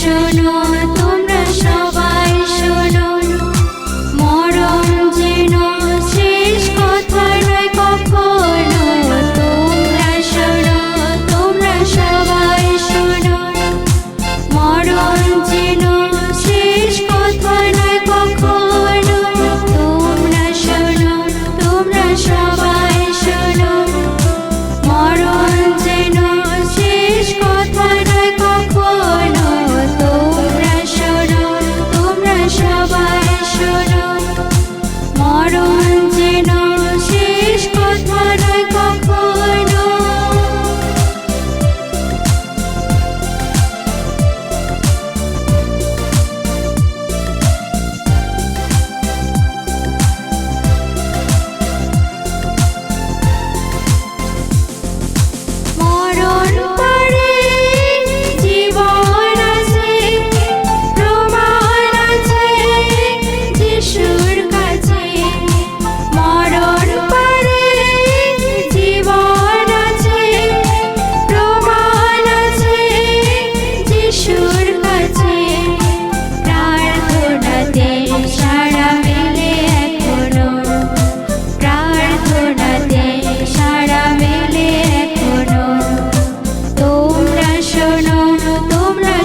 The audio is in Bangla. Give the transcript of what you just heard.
শোনো, তোমরা সবাই শোনো, মরণ যেন শেষ কথা নয় কখনো। তোমরা শোনো, তোমরা সবাই শোনো, মরণ যেন শেষ কথা নয় কখনো। তোমরা শোনো, তোমরা সবাই শোনো, মরণ যেন শেষ কথা নয় কখনো। তোমরা শোনো, তোমরা সবাই শোনো, মরণ যেন শেষ কথা নয় কখনো। মরণ পরে জীবন আছে, প্রমাণ আছে যিশুর কাছে। মরণ পরে জীবন আছে, প্রমাণ আছে যিশুর কাছে। প্রার্থনাতে সাড়া মেলে এখনো, প্রার্থনাতে সাড়া মেলে এখনো। তোমরা শোনো, তোমরা